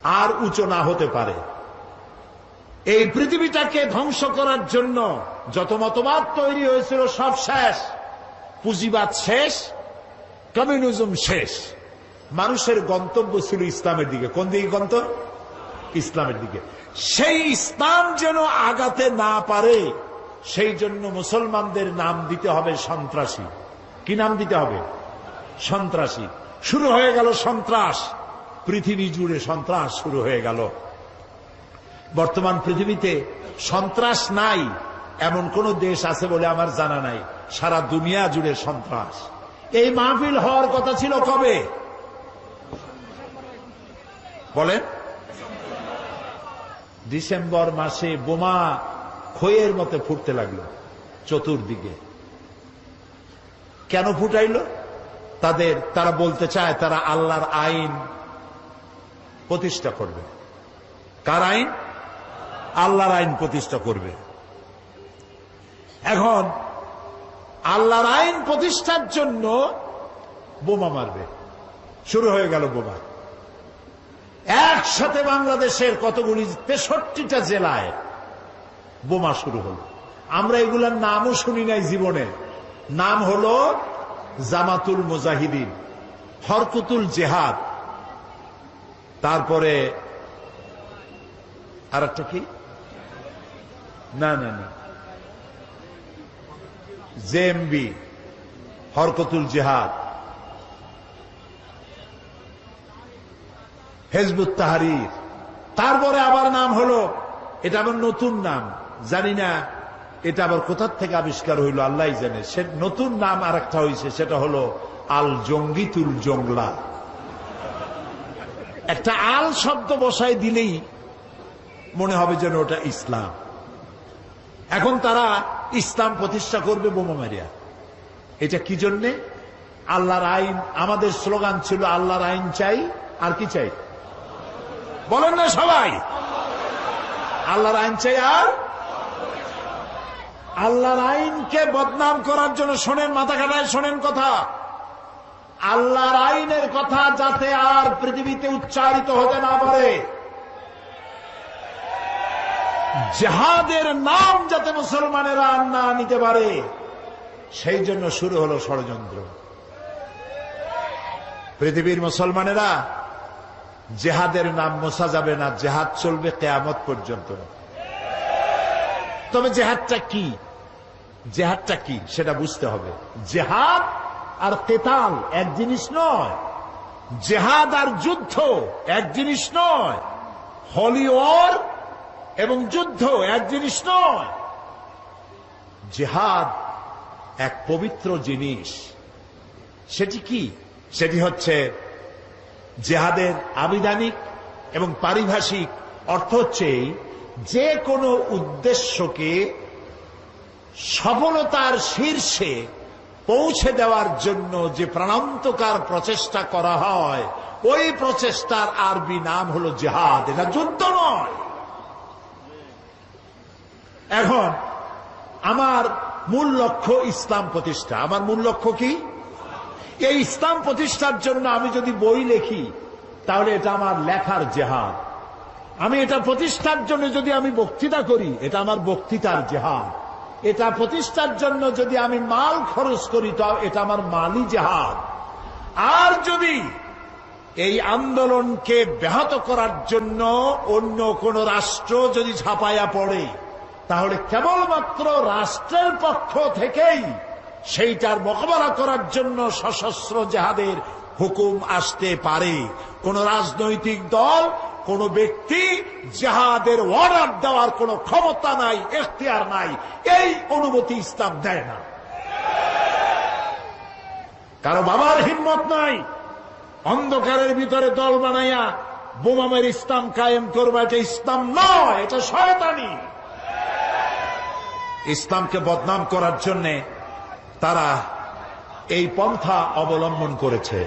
আর উঁচু না হতে পারে। এই পৃথিবীটাকে ধ্বংস করার জন্য যত মতবাদ তৈরি হয়েছিল সব শেষ, পুঁজিবাদ শেষ, কমিউনিজম শেষ। মানুষের গন্তব্য ছিল ইসলামের দিকে। কোন দিকে গন্তব্য? ইসলামের দিকে। সেই ইসলাম যেন আগাতে না পারে সেই জন্য মুসলমানদের নাম দিতে হবে সন্ত্রাসী। কি নাম দিতে হবে? সন্ত্রাসী। শুরু হয়ে গেল সন্ত্রাস, পৃথিবী জুড়ে সন্ত্রাস শুরু হয়ে গেল। বর্তমান পৃথিবীতে সন্ত্রাস নাই এমন কোন দেশ আছে বলে আমার জানা নাই। সারা দুনিয়া জুড়ে সন্ত্রাস। এই মাহফিল হওয়ার কথা ছিল কবে বলেন? ডিসেম্বর মাসে বোমা খইয়ের মতো ফুটতে লাগলো চতুর্দিকে। কেন ফুটাইল? তারা বলতে চায় তারা আল্লাহর আইন প্রতিষ্ঠা করবে। কার আইন? আল্লাহর আইন প্রতিষ্ঠা করবে। এখন আল্লাহর আইন প্রতিষ্ঠার জন্য বোমা মারবে। শুরু হয়ে গেল বোমা। একসাথে বাংলাদেশের কতগুলি 63টা জেলায় বোমা শুরু হলো। আমরা এগুলার নামও শুনি নাই জীবনে। নাম হলো জামাতুল মুজাহিদিন, হরকুতুল জেহাদ, তারপরে আর একটা কি, না না না, জেএমবি, হরকতুল জেহাদ, হিজবুত তাহরীর। তারপরে আবার নাম হলো, এটা আবার নতুন নাম, জানি না এটা আবার কোথার থেকে আবিষ্কার হইল আল্লাহ জানে। সে নতুন নাম আর একটা হয়েছে, সেটা হলো আল জঙ্গিতুল জংলা। একটা আল শব্দ বসায় দিলেই মনে হবে যেন ওটা ইসলাম। এখন তারা ইসলাম প্রতিষ্ঠা করবে বোমা মারিয়া। এটা কি জন্যে? আল্লাহর আইন। আমাদের স্লোগান ছিল আল্লাহর আইন চাই, আর কি চাই বলেন না সবাই? আল্লাহর আইন চাই। আর আল্লাহর আইনকে বদনাম করার জন্য শোনেন, মাথা কাটায় শোনেন কথা, আল্লাহর আইনের কথা যাতে আর পৃথিবীতে উচ্চারিত হতে না পারে, জিহাদের নাম যাতে মুসলমানেরা আর না নিতে পারে, সেই জন্য শুরু হলো ষড়যন্ত্র। পৃথিবীর মুসলমানেরা জিহাদের নাম মোছা যাবে না, জিহাদ চলবে কিয়ামত পর্যন্ত। তবে জিহাদটা কি, জিহাদটা কি সেটা বুঝতে হবে। জিহাদ আর কিতাল এক জিনিস নয়। জিহাদ আর যুদ্ধ এক জিনিস নয়। হলি ওয়ার এবং যুদ্ধ এক জিনিস নয়। জিহাদ এক পবিত্র জিনিস। সেটি কি? সেটি হচ্ছে জিহাদের আবিধানিক এবং পারিভাষিক অর্থ হচ্ছে যে কোনো উদ্দেশ্যকে সফলতার শীর্ষে পৌঁছে দেওয়ার জন্য যে প্রাণান্তকার প্রচেষ্টা করা হয়, ওই প্রচেষ্টার আরবি নাম হলো জিহাদ। এটা যুদ্ধ নয়। এখন আমার মূল লক্ষ্য ইসলাম প্রতিষ্ঠা। আমার মূল লক্ষ্য কি? এই ইসলাম প্রতিষ্ঠার জন্য আমি যদি বই লিখি তাহলে এটা আমার লেখার জিহাদ। আমি এটা প্রতিষ্ঠার জন্য যদি আমি বক্তৃতা করি, এটা আমার বক্তৃতার জিহাদ। এটা প্রতিষ্ঠার জন্য যদি আমি মাল খরচ করি, তো এটা আমার মালি জিহাদ। আর যদি এই আন্দোলনকে ব্যাহত করার জন্য অন্য কোন রাষ্ট্র যদি ঝাঁপাইয়া পড়ে, তাহলে কেবলমাত্র রাষ্ট্রের পক্ষ থেকেই সেইটার মোকাবেলা করার জন্য সশস্ত্র জিহাদের হুকুম আসতে পারে। কোন রাজনৈতিক দল, কোন ব্যক্তি জিহাদের অর্ডার দেওয়ার কোন ক্ষমতা নাই, এখতিয়ার নাই। এই অনুমতি ইসলাম দেয় না। কারো বাবার হিম্মত নাই অন্ধকারের ভিতরে দল বানাইয়া বোমামের ইসলাম কায়েম করবা। এটা ইসলাম নয়, এটা শয়তানি। ইসলামকে বদনাম করার জন্য তারা এই পন্থা অবলম্বন করেছে।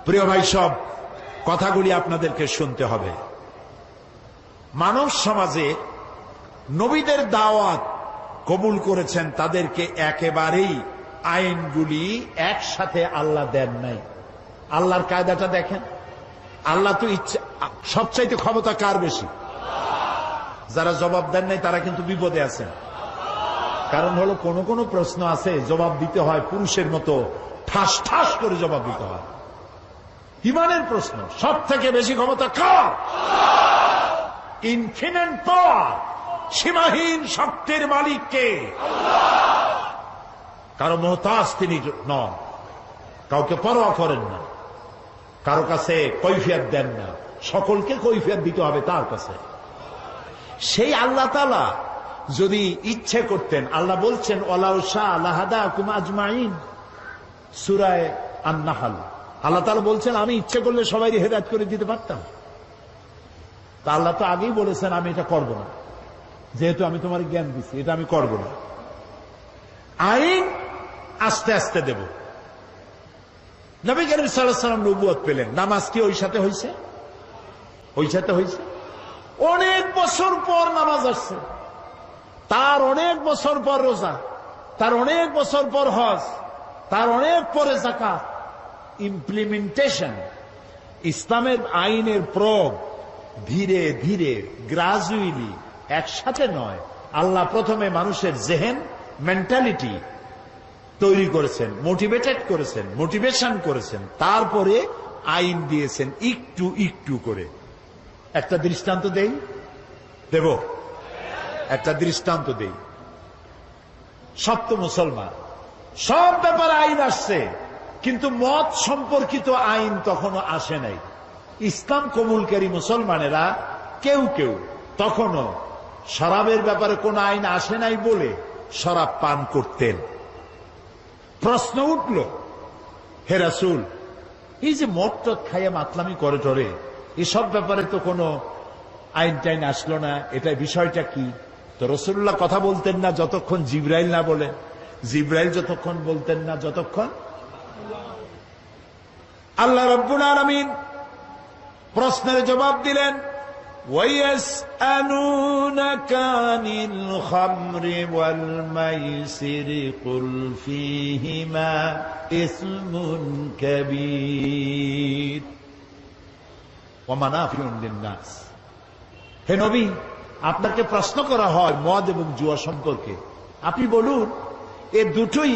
প্রিয় ভাই, সব কথাগুলি আপনাদেরকে শুনতে হবে। মানব সমাজে নবীদের দাওয়াত কবুল করেছেন, তাদেরকে একেবারেই আইনগুলি একসাথে আল্লাহ দেন নাই। আল্লাহর কায়দাটা দেখেন। আল্লাহ তো ইচ্ছা, সবচাইতে ক্ষমতা কার বেশি? যারা জবাব দেন নাই তারা কিন্তু বিপদে আছেন। কারণ হলো কোন কোন প্রশ্ন আছে জবাব দিতে হয় পুরুষের মতো ঠাস ঠাস করে জবাব দিতে হয়। ইমানের প্রশ্ন সব থেকে বেশি ক্ষমতা কার? ইনফিনিট পাওয়ার, সীমাহীন শক্তির মালিক কে? কারো মোহতাজ তিনি নন, কাউকে পরোয়া করেন না, কারো কাছে কৈফিয়ত দেন না, সকলকে কৈফিয়ত দিতে হবে তার কাছে। সেই আল্লাহ তাআলা যদি ইচ্ছে করতেন, আল্লাহ বলছেন ওয়ালাউ শাআ লাহাদাকুম আজমাইন, সূরা আন-নাহল। আল্লাহ তাআলা বলছেন আমি ইচ্ছে করলে সবাইকে হেদায়েত করে দিতে পারতাম। তা আল্লাহ তো আগেই বলেছেন আমি এটা করব না, যেহেতু আমি তোমার জ্ঞান দিচ্ছি, এটা আমি করব না। আইন আস্তে আস্তে দেব। নবী করিম সাল্লাল্লাহু আলাইহি ওয়াসাল্লাম নবুয়ত পেলেন, নামাজ কি ওই সাথে হয়েছে? ওই সাথে হয়েছে। অনেক বছর পর নামাজ আসছে, তার অনেক বছর পর রোজা, তার অনেক বছর পর হজ, তার অনেক পরে যাকাত। ইমপ্লিমেন্টেশন, ইসলামের আইনের প্রয়োগ ধীরে ধীরে গ্রাজুয়ালি, একসাথে নয়। আল্লাহ প্রথমে মানুষের জেহেন, মেন্টালিটি তৈরি করেছেন, মোটিভেটেড করেছেন, মোটিভেশন করেছেন, তারপরে আইন দিয়েছেন একটু একটু করে। একটা দৃষ্টান্ত দেই, দেব একটা দৃষ্টান্ত দেই। সব তো মুসলমান, সব ব্যাপারে আইন আসছে, কিন্তু মত সম্পর্কিত আইন তখনো আসে নাই। ইসলাম কবুলকারী মুসলমানেরা কেউ কেউ তখনো শরাবের ব্যাপারে কোন আইন আসে নাই বলে শরাব পান করতেন। প্রশ্ন উঠল, হে রাসূল, এই যে মদ টদ খাইয়া মাতলামি করে টরে, এসব ব্যাপারে তো কোনো আইন টাইন আসলো না, এটা বিষয়টা কি? তো রাসূলুল্লাহ কথা বলতেন না যতক্ষণ জিবরাইল না বলে, জিবরাইল যতক্ষণ বলতেন না যতক্ষণ আল্লাহ রাব্বুল আলামিন প্রশ্নের জবাব দিলেন, وَيَسْأَلُونَكَ عَنِ الْخَمْرِ وَالْمَيْسِرِ قُلْ فِيهِمَا إِثْمٌ كَبِيرٌ وَمَنَافِعُ لِلنَّاسِ। হে নবী, আপনাকে প্রশ্ন করা হয় মদ এবং জুয়া সম্পর্কে, আপনি বলুন এ দুটোই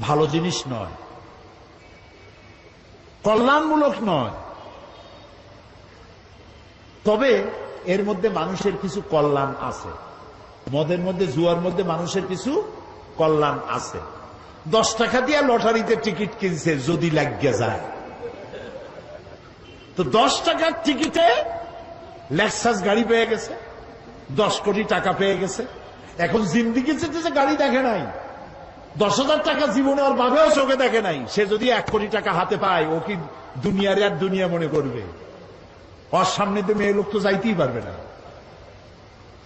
ভালো জিনিস নয়, কল্যাণমূলক নয়, তবে এর মধ্যে মানুষের কিছু কল্যাণ আছে। মদের মধ্যে, জুয়ার মধ্যে মানুষের কিছু কল্যাণ আছে। 10 টাকা দিয়ে লটারিতে টিকিট কিনছে, যদি লাগিয়ে যায় তো 10 টাকার টিকিটে লেক্সাস গাড়ি পেয়ে গেছে, 10 কোটি টাকা পেয়ে গেছে। এখন জিন্দিগি যে গাড়ি দেখে নাই, 10,000 টাকা জীবনে ওর বাবাও চোখে দেখে নাই, সে যদি 1 কোটি টাকা হাতে পায়, ও কি দুনিয়ার আর দুনিয়া মনে করবে? ওর সামনে তো মেয়ে লোক তো যাইতেই পারবে না,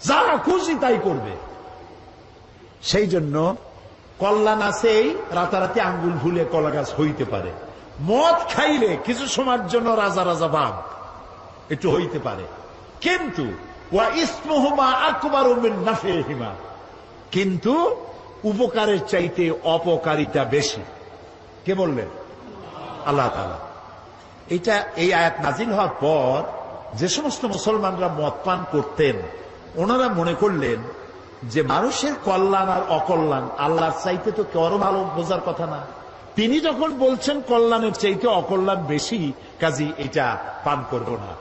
যা খুশি তাই করবে। সেই জন্য কল্যাণ আছে, এই রাতারাতি আঙ্গুল ভুলে কলা গাছ হইতে পারে। মদ খাইলে কিছু সময়ের জন্য রাজা রাজা ভাব একটু হইতে পারে, কিন্তু ওয়া ইসমুহুমা আকবারু মিন নাফিহিমা, কিন্তু উপকারের চাইতে অপকারিতা বেশি। কে বললেন? আল্লাহ তাআলা। এটা এই আয়াত নাজিল হওয়ার পর যে সমস্ত মুসলমানরা মদ পান করতেন, ওনারা মনে করলেন যে মানুষের কল্যাণ আর অকল্যাণ আল্লাহর চাইতে তো কেউ ভালো বোঝার কথা না। তিনি যখন বলছেন কল্যাণের চাইতে অকল্যাণ বেশি, কাজী এটা পান করব না।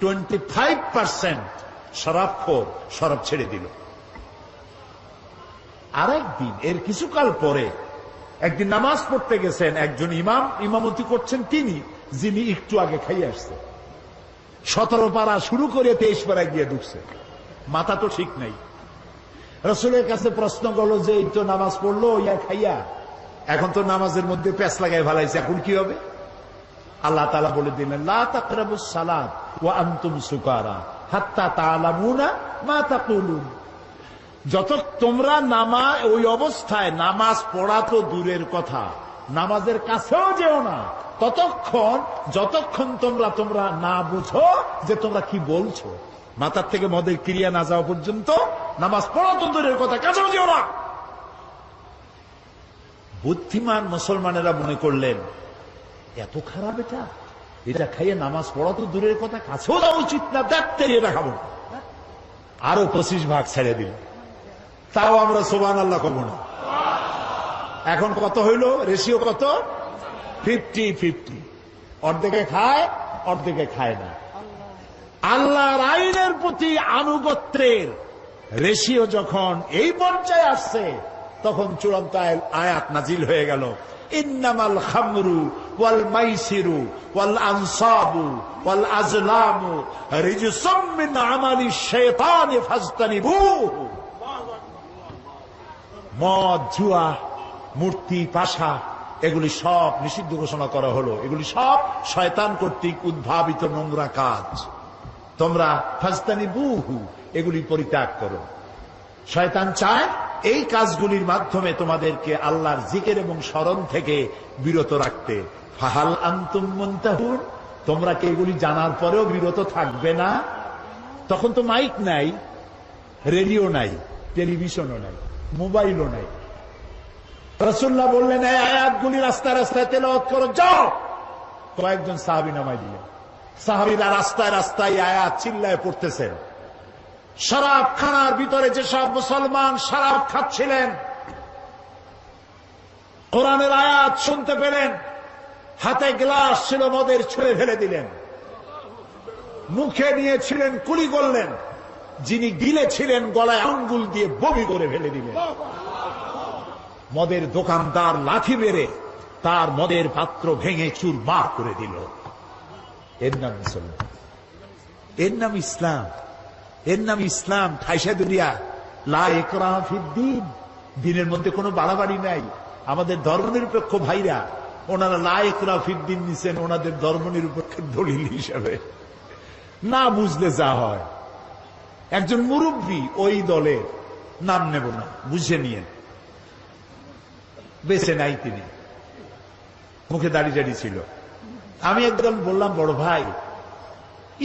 25% শরাবখোর শরাব ছেড়ে দিল। আরেকদিন, এর কিছুকাল পরে একদিন নামাজ পড়তে গেছেন একজন ইমাম, ইমামতি করছেন তিনি, যিনি একটু আগে খাইয়ে আসছে। 17 পারা শুরু করে 23 পারা গিয়ে ঢুকছে, মাথা তো ঠিক নাই। রাসূলের কাছে প্রশ্ন করলো যে এই তো নামাজ পড়লো ইয়া খাইয়া, এখন তো নামাজের মধ্যে প্যাঁচ লাগাই ভালাইছে, এখন কি হবে? আল্লাহ তাআলা বলে দিলেন, লা তাকরাবুস সালাত ওয়া আনতুম সুকারা হাত্তা তা'লামুনা মা তাকুলুন। যত তোমরা ওই অবস্থায় নামাজ পড়া তো দূরের কথা, নামাজের কাছেও যেও না যতক্ষণ তোমরা না বুঝো যে তোমরা কি বলছো। মাথার থেকে মদের ক্রিয়া না যাওয়া পর্যন্ত নামাজ পড়া তো দূরের কথা, কাছেও যেও না। বুদ্ধিমান মুসলমানেরা মনে করলেন এত খারাপ এটা, এটা খাইয়ে নামাজ পড়া তো দূরের কথা, কাছেও দেওয়া উচিত না, দেখতে এটা খাবো। আরো 25 ভাগ ছেড়ে দিল, তাও আমরা সুবহানাল্লাহ করব না। এখন কত হইল রেশিও? কত? 50-50। অর্ধেকে খায়, অর্ধেকে খায় না। আল্লাহর আইনের প্রতি আনুগত্যের রেশিও যখন এই পর্যায়ে আসছে, তখন চূড়ান্ত আয়াত নাজিল হয়ে গেল, ইন্নামাল খামরু ওয়াল মাইসিরু ওয়াল আনসাবু ওয়াল আজলামু রিজসুম মিন আমালি শাইতানি ফাজতানিবুহু। মদ, জুয়া, মূর্তি, পাশা, এগুলি সব নিষিদ্ধ ঘোষণা করা হলো। এগুলি সব শয়তান কর্তৃক উদ্ভাবিত নোংরা কাজ। তোমরা ফাজতানিবুহু, এগুলি পরিত্যাগ করো। শয়তান চায় এই কাজগুলির মাধ্যমে তোমাদেরকে আল্লাহর জিকির এবং স্মরণ থেকে বিরত রাখতে। ফাহাল আনতুম মুনতাহুন, তোমরা কি এগুলি জানার পরেও বিরত থাকবে না? তখন তো মাইক নাই, রেডিও নাই, টেলিভিশনও নাই, মোবাইলও নাই। রাসূলুল্লাহ বললেন, এই আয়াতগুলি রাস্তায় রাস্তায় তেলাওয়াত করো, যাও। কয়েকজন সাহাবী নামাই দিলেন। সাহাবীরা রাস্তায় রাস্তায় আয়াত চিল্লায় পড়তেছেন। শরাব খানার ভিতরে যেসব মুসলমান শরাব খাচ্ছিলেন, কোরআনের আয়াত শুনতে পেলেন, হাতে গ্লাস ছিল, মদের ছুঁড়ে ফেলে দিলেন। মুখে নিয়েছিলেন, কুলি করলেন। যিনি গিলেছিলেন, গলায় আঙ্গুল দিয়ে বমি করে ফেলে দিলেন। মদের দোকানদার লাঠি মেরে তার মদের পাত্র ভেঙে চুরমার করে দিল। এর নাম মুসলমান, এর নাম ইসলাম, এর নাম ইসলাম। ঠাইসা দুনিয়া লা ইকরাহা ফিদ্দীন, দিনের মধ্যে কোনো বাড়াবাড়ি নাই। আমাদের ধর্মনিরপেক্ষ ভাইরা, ওনারা লা ইকরাহা ফিদ্দীন নিছেন ওনাদের ধর্মনিরপেক্ষের দলিল হিসাবে। না বুঝলে যা হয়। একজন মুরব্বী ওই দলের, নাম নেব না, বুঝে নিয়ে, বেঁচে নাই তিনি, মুখে দাড়ি জাড়ি ছিল। আমি একদম বললাম, বড় ভাই,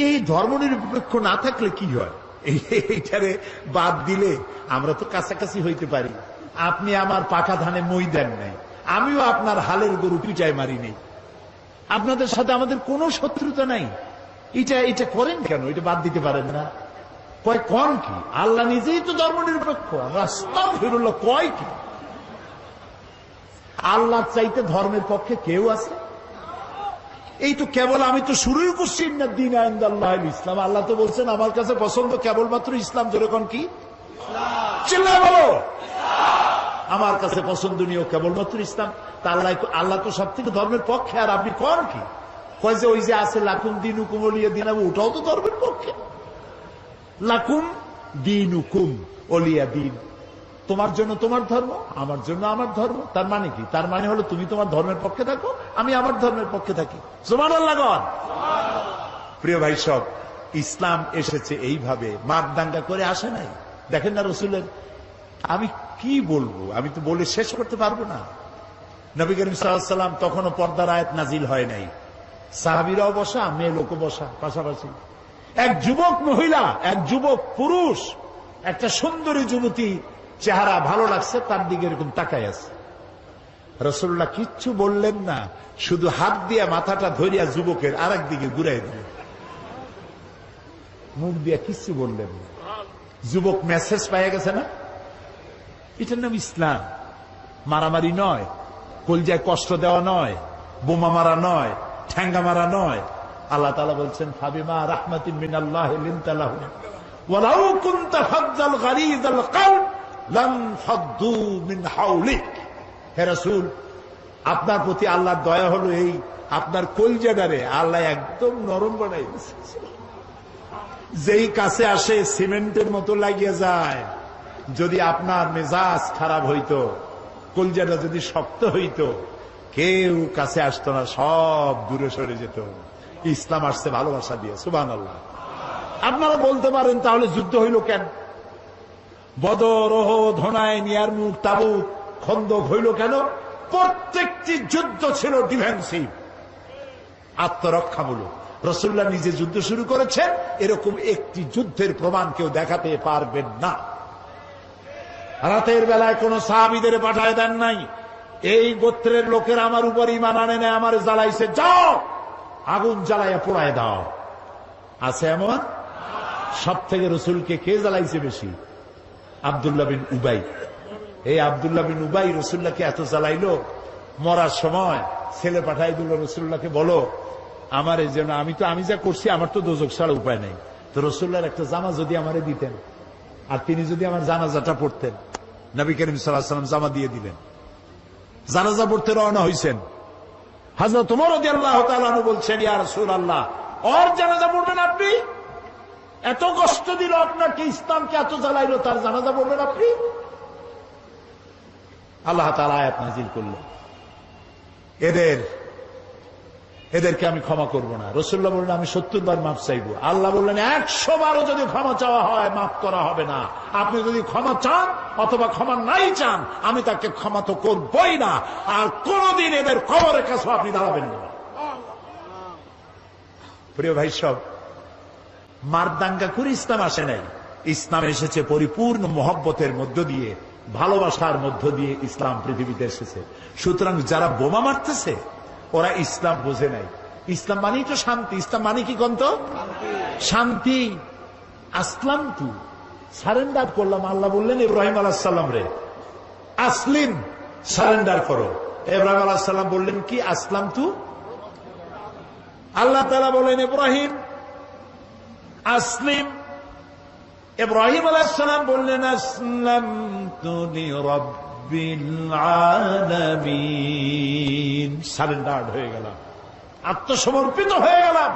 এই ধর্মনিরপেক্ষ না থাকলে কি হয়? এইটারে বাদ দিলে আমরা তো কাছাকাছি হইতে পারি। আপনি আমার পাকা ধানে মই দেন নাই, আমিও আপনার হালের গরু পিটায় মারি নেই। আপনাদের সাথে আমাদের কোনো শত্রুতা নাই। এটা করেন কেন? এটা বাদ দিতে পারেন না? কয় কোন কি? আল্লাহ নিজেই তো ধর্মনিরপেক্ষ। আমরা আস্তাগফিরুল্লাহ, কয় কি? আল্লাহ চাইতে ধর্মের পক্ষে কেউ আছে? এই তো কেবল আমি তো শুরুই করছি, ইন্নাদ-দীন ইনদাল্লাহিল ইসলাম। আল্লাহ তো বলছেন আমার কাছে পছন্দ কেবলমাত্র ইসলাম। যেরকম কি চিল্লায় বলো, আমার কাছে পছন্দনীয় কেবলমাত্র ইসলাম। তা আল্লাহ তো সব থেকে ধর্মের পক্ষে, আর আপনি কোন কি? কয় যে ওই যে আছে লাকুম দীনুকুম ওলিয়া দিন, ওটাও তো ধর্মের পক্ষে। লাকুম দীনুকুম ওলিয়া দিন, তোমার জন্য তোমার ধর্ম, আমার জন্য আমার ধর্ম। তার মানে কি? তার মানে হলো তুমি তোমার ধর্মের পক্ষে থাকো, আমি আমার ধর্মের পক্ষে থাকি। সুবহানাল্লাহ। প্রিয় ভাই সব, ইসলাম এসেছে এইভাবে, মারদাঙ্গা করে আসে নাই। দেখেন না রসুলের, আমি কি বলবো, আমি তো বলে শেষ করতে পারবো না। নবী করিম সাল্লাল্লাহু আলাইহি ওয়াসাল্লাম তখনও পর্দার আয়াত নাজিল হয় নাই। সাহাবীরাও বসা, মেয়ে লোকও বসা পাশাপাশি। এক যুবক মহিলা, এক যুবক পুরুষ, একটা সুন্দরী যুবতী, চেহারা ভালো লাগছে, তার দিকে এরকম তাকায় আছে। রাসূলুল্লাহ কিচ্ছু বললেন না, শুধু হাত দিয়ে মাথাটা ধরিয়া যুবকের আরেক দিকে ঘুরাই দিলেন, মুখ দিয়ে কিচ্ছু বললেন না। যুবক মেসেজ পাইয়া গেছে না? এটার নাম ইসলাম। মারামারি নয়, কলজায় কষ্ট দেওয়া নয়, বোমা মারা নয়, ঠ্যাঙ্গা মারা নয়। আল্লাহ তাআলা বলছেন, ফাবিমা রাহমাতিন মিনাল্লাহি লিনতা লাহুম ওয়ালাউ কুনতা ফাজ্জাল গালিযাল কলব লাম ফাদ্দু মিন হাওলিক। হে রাসূল, আপনার প্রতি আল্লাহর দয়া হলো এই, আপনার কলজাটারে আল্লাহ একদম নরম বানাই দিয়েছে। যেই কাছে আসে সিমেন্টের মতো লাগিয়ে যায়। যদি আপনার মেজাজ খারাপ হইতো, কলজাটা যদি শক্ত হইতো, কেউ কাছে আসতো না, সব দূরে সরে যেত। ইসলাম আসছে ভালোবাসা দিয়ে। সুবহানাল্লাহ। আপনারা বলতে পারেন, তাহলে যুদ্ধ হইল কেন? বদর, ওহদ, হুনাইন, ইয়ারমুক, তাবুক, খন্দক হইল কেন? প্রত্যেকটি যুদ্ধ ছিল ডিফেন্সিভ, আত্মরক্ষামূলক। রাসূলুল্লাহ নিজে যুদ্ধ শুরু করেছেন, এরকম একটি যুদ্ধের প্রমাণ কেউ দেখাতে পারবেন না। রাতের বেলায় কোন সাহাবীদের পাঠায় দেন নাই, এই গোত্রের লোকের আমার উপর ঈমান আনে না, আমার জ্বালাইছে, যাও আগুন জ্বালাইয়া পোড়ায় দাও। আছে এমন? সব থেকে রসুলকে কে জ্বালাইছে বেশি? আব্দুল্লাহ বিন উবাই। এই আব্দুল্লাহ বিন উবাই রসুল্লাহকে এত জ্বালাইলো, মরার সময় ছেলে পাঠাই দিল রসুল্লাহকে, বলো আমার এই জন্য আমি যা করছি আমার তো দোজক ছাড়া উপায় নেই, তো রসুল্লাহর একটা জামা যদি আমারে দিতেন আর তিনি যদি আমার জানাজাটা পড়তেন। নবী করিম সাল্লাল্লাহু আলাইহি ওয়াসাল্লাম জামা দিয়ে দিলেন, জানাজা পড়তে রওনা হয়েছেন। হযরত ওমর রাদিয়াল্লাহু তাআলা আনহু বলছেন, ইয়া রাসূলুল্লাহ, ওর জানাজা পড়বেন আপনি? এত কষ্ট দিল আপনাকে, ইসলামকে এত জ্বালাইলো, তার জানাজা পড়বেন আপনি? আল্লাহ তাআলা আয়াত নাযিল করলেন, এদেরকে আমি ক্ষমা করব না। রাসূলুল্লাহ বললেন, আমি 70 বার মাফ চাইবো। আল্লাহ বললেন, 100 বারও যদি ক্ষমা চাওয়া হয় মাফ করা হবে না। আপনি যদি ক্ষমা চান অথবা ক্ষমা নাই চান, আমি তাকে ক্ষমা তো করবই না, আর কোনদিন এদের কবরের কাছে আপনি দাঁড়াবেন না। প্রিয় ভাই সব, মারদাঙ্গা করে ইসলাম আসে নাই। ইসলাম এসেছে পরিপূর্ণ মহব্বতের মধ্য দিয়ে, ভালোবাসার মধ্য দিয়ে ইসলাম পৃথিবীতে এসেছে। সুতরাং যারা বোমা মারতেছে ওরা ইসলাম বোঝে নাই। ইসলাম মানেই তো শান্তি। ইসলাম মানে কি কন্ত? শান্তি। আসলাম তু, সারেন্ডার করলাম। আল্লাহ বললেন ইব্রাহিম আলাইহিস সালাম রে, আসলিম, সারেন্ডার করো। ইব্রাহিম আলাইহিস সালাম বললেন কি? আসলাম তু। আল্লাহ তাআলা বলেন ইব্রাহিম আসলিম। ইব্রাহিম আলাইহিস সালাম বললেন আসলামতু লিরাব্বিল আলামিন, সারেন্ডার্ড হয়ে গেলাম, আত্মসমর্পিত হয়ে গেলাম।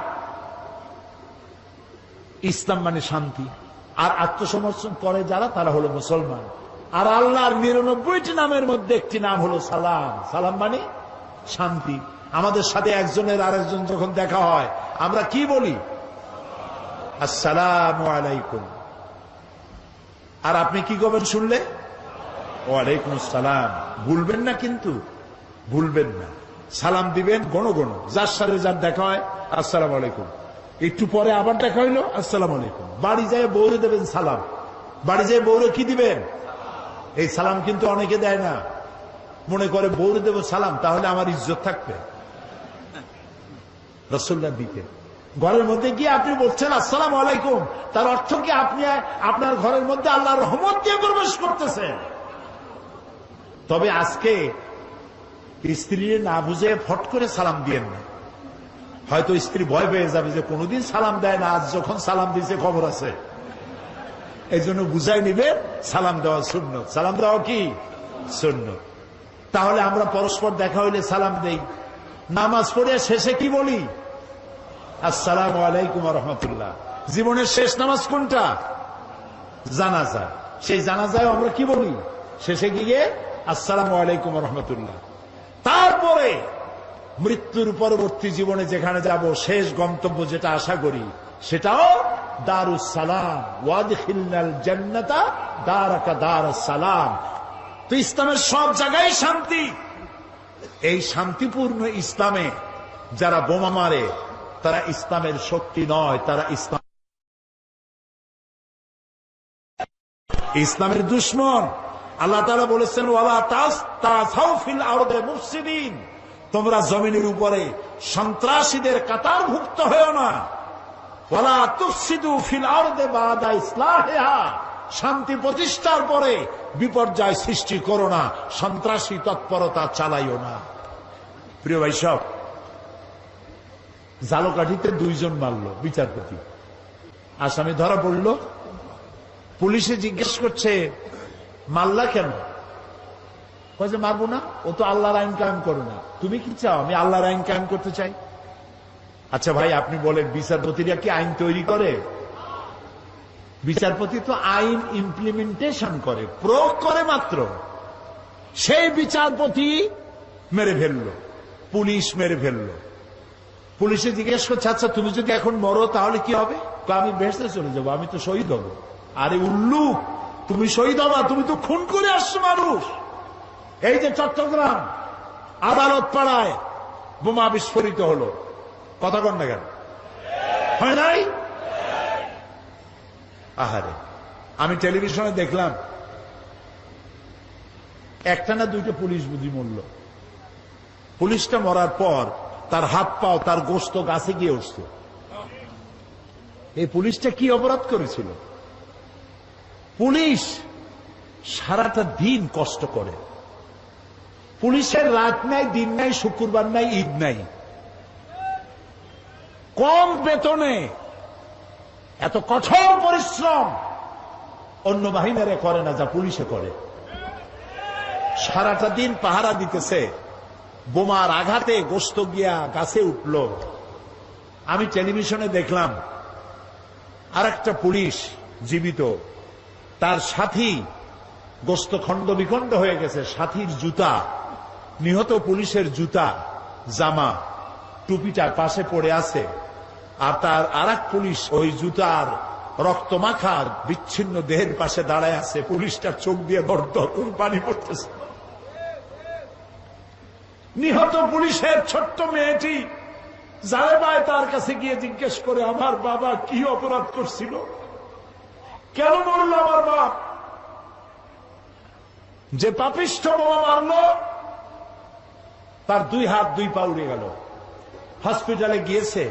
ইসলাম মানে শান্তি। আর আত্মসমর্পণ করে যারা, তারা হলো মুসলমান। আর আল্লাহর 99টি নামের মধ্যে একটি নাম হলো সালাম। সালাম মানে শান্তি। আমাদের সাথে একজনের আরেকজন যখন দেখা হয় আমরা কি বলি? আসসালামু আলাইকুম। আর আপনি কি করবেন শুনলে? ওয়ালাইকুম আসসালাম। ভুলবেন না, কিন্তু ভুলবেন না। সালাম দিবেন গণ গণ। যার সাথে যার দেখা হয় আসসালামু আলাইকুম, একটু পরে আবার দেখা হইলো আসসালামু আলাইকুম। বাড়ি যায় বউরে দেবেন সালাম। বাড়ি যায় বউরে কি দিবেন? এই সালাম কিন্তু অনেকে দেয় না, মনে করে বউরে দেব সালাম তাহলে আমার ইজ্জত থাকবে। রাসূলুল্লাহ দিতেন। ঘরের মধ্যে গিয়ে আপনি বলছেন আসসালামু আলাইকুম, তার অর্থ কি আপনি আপনার ঘরের মধ্যে আল্লাহর রহমত দিয়ে প্রবেশ করতেছেন। তবে আজকে স্ত্রীর না বুঝে ফট করে সালাম দিয়েন না। হয়তো স্ত্রী ভয় পেয়ে যাবে যে কোনোদিন সালাম দেয় না, আজ যখন সালাম দিয়েছে খবর আছে। এই জন্য বুঝাই নিবে সালাম দেওয়া সুন্নত। সালাম দেওয়া কি সুন্নত। তাহলে আমরা পরস্পর দেখা হইলে সালাম দেই। নামাজ পড়ে শেষে কি বলি? আসসালামু আলাইকুম ওয়া রাহমাতুল্লাহ। জীবনের শেষ নামাজ কোনটা? জানাজা। সেই জানাজায় আমরা কি বলি? শেষে গিয়ে আসসালামু আলাইকুম ওয়া রাহমাতুল্লাহ। তারপরে মৃত্যুর পরবর্তী জীবনে যেখানে যাব, শেষ গন্তব্য যেটা আশা করি, সেটাও দারুস সালাম। ওয়াদখিলনাল জান্নাতা দারাকা দারুস সালাম। তো ইসলামের সব জায়গায় শান্তি। এই শান্তিপূর্ণ ইসলামে যারা বোমা মারে তারা ইসলামের শক্তি নয়, তারা ইসলামের দুশমন। আল্লাহ তাআলা বলেছেন ওয়ালা তাসতাউ ফিল আরদি মুফসিদিন, তোমরা জমিনের উপরে সন্ত্রাসীদের কাতারভুক্ত হও না। ওয়ালা তুফসিদু ফিল আরদি বাদা ইসলাহিহা, শান্তি প্রতিষ্ঠার পরে বিপর্যয় সৃষ্টি করো না, সন্ত্রাসী তৎপরতা চালাইও না। প্রিয় ভাই সব, জালকাঠিতে 2 জন মারল বিচারপতি, আসামি ধরা পড়ল। পুলিশে জিজ্ঞেস করছে মাল্লা কেন? বলছে মারবো না, ও তো আল্লাহর আইন কায়েম করে না। তুমি কি চাও? আমি আল্লাহর আইন কায়েম করতে চাই। আচ্ছা ভাই আপনি বলেন, বিচারপতিরা কি আইন তৈরি করে? বিচারপতি তো আইন ইমপ্লিমেন্টেশন করে, প্রয়োগ করে মাত্র। সেই বিচারপতি মেরে ফেললো, পুলিশ মেরে ফেললো। পুলিশে জিজ্ঞেস করছে আচ্ছা তুমি যদি এখন মরো তাহলে কি হবে? আমি বেহেশতে চলে যাবো, আমি তো শহীদ হব। আরে উল্লুক, তুমি শহীদ হবা? তুমি তো খুন করে আসছো মানুষ। এই যে চট্টগ্রাম আদালত পাড়ায় বোমা বিস্ফোরিত হলো, কথা কন না কেন? হয় নাই? আহারে, আমি টেলিভিশনে দেখলাম একটা না 2টা পুলিশ বুঝি মরল। পুলিশটা মরার পর তার হাত পাও, তার গোশত গাছে গিয়ে উঠছে। এই পুলিশটা কি অপরাধ করেছিল? পুলিশ সারাটা দিন কষ্ট করে, পুলিশের রাত নাই, দিন নাই, শুক্রবার নাই, ঈদ নাই, কম বেতনে এত কঠোর পরিশ্রম অন্য বাহিনীরা করে না যা পুলিশে করে। সারাটা দিন পাহারা দিতেছে, বোমার আঘাতে গোশত গিয়া গাছে উঠল। আমি টেলিভিশনে দেখলাম আরেকটা পুলিশ জীবিত, তার সাথী গোশত খণ্ড বিখণ্ড হয়ে গেছে, সাথীর জুতা, নিহত পুলিশের জুতা, জামা, টুপিটা পাশে পড়ে আছে, আর তার আরেক পুলিশ ওই জুতার রক্তমাখার বিচ্ছিন্ন দেহের পাশে দাঁড়ায় আছে। পুলিশটার চোখ দিয়ে দরদর পানি পড়তেছে। নিহত পুলিশের ছোট্ট মেয়েটি জালেবায় তার কাছে গিয়ে জিজ্ঞেস করে, আমার বাবা কি অপরাধ করছিল, কেন মরল আমার বাপ? যে পাপিষ্ঠ বোমা মারল তার 2 হাত 2 পা উড়ে গেল। হসপিটালে গিয়েছে,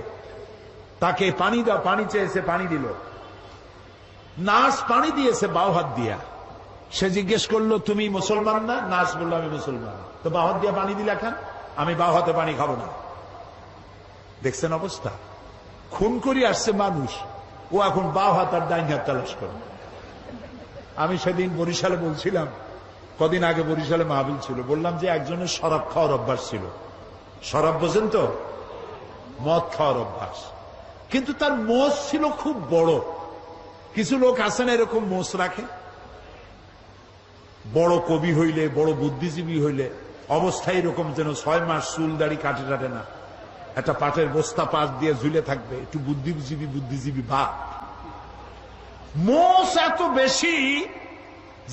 তাকে পানি দাও, পানি চেয়েছে, পানি দিল। নার্স পানি দিয়েছে বাও হাত দিয়া। সে জিজ্ঞেস করলো, তুমি মুসলমান না? নার্স বললো, আমি মুসলমান। তো বাও হাত দিয়া পানি দিলা কেন? আমি বাও হাতে পানি খাবো না। দেখছেন অবস্থা? খুন করে আসছে মানুষ, ও এখন বাও হাত আর ডাইন হাত তালাশ করে। আমি সেদিন বরিশালে বলছিলাম, কদিন আগে বরিশালে মাহফিল ছিল, বললাম যে একজনের শরাব খাওয়ার অভ্যাস ছিল। শরাব বোঝেন তো? মদ খাওয়ার অভ্যাস। কিন্তু তার মোষ ছিল খুব বড়। কিছু লোক আছেন এরকম মোষ রাখে, বড় কবি হইলে, বড় বুদ্ধিজীবী হইলে অবস্থা এরকম যেন 6 মাস চুল দাড়ি কাটে টাটে না, একটা পাটের বস্তা পাশ দিয়ে ঝুলে থাকবে, একটু বুদ্ধিজীবী ভাব। মোষ এত বেশি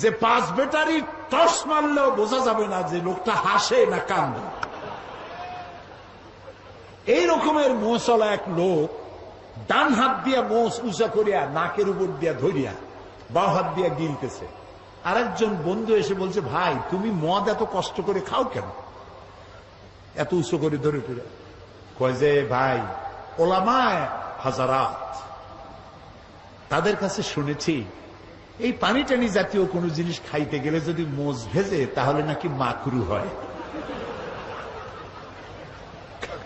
যে 5 ব্যাটারি টস মারলেও বোঝা যাবে না যে লোকটা হাসে না কান্দে। এই রকমের মোষওয়ালা এক লোক ডান হাত দিয়া মোষ উঁচা করিয়া নাকের উপর দিয়া ধরিয়া বাঁ হাত দিয়া গিলতেছে। আরেকজন বন্ধু এসে বলছে, ভাই তুমি মদ এত কষ্ট করে খাও কেন, এত উঁচু করে ধরে ধরে? কয় যে, ভাই ওলামায়ে হাজারাত, তাদের কাছে শুনেছি এই পানি টানি জাতীয় কোন জিনিস খাইতে গেলে যদি মোষ ভেজে তাহলে নাকি মাকরু হয়।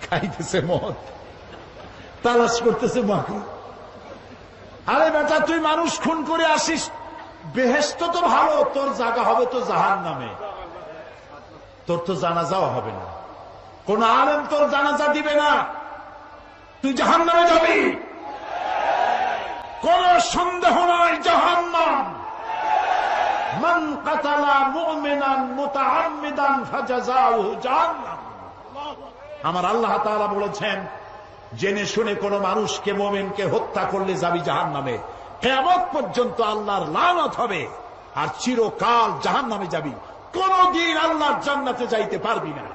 খাইতেছে মদ, তালাশ করতেছে মাকরু। আরে বেটা, তুই মানুষ খুন করে আসিস, বেহেশত তো ভালো, তোর জায়গা হবে তো জাহান্নামে, তোর তো জানাজাও হবে না, কোন আলেম তোর জানাজা দিবে না, তুই জাহান্নামে যাবি, কোন সন্দেহ নাই, জাহান্নাম। মান কাতালা মুমিনান মুতাআম্মিদান ফাজাযাউহু জাহান্নাম। আমার আল্লাহ তাআলা বলেছেন, জেনে শুনে কোন মানুষকে, মুমিনকে হত্যা করলে যাবি জাহান্নামে, কিয়ামত পর্যন্ত আল্লাহর লানত হবে, আর চিরকাল জাহান্নামে যাবি, কোনদিন আল্লাহর জান্নাতে যাইতে পারবি না।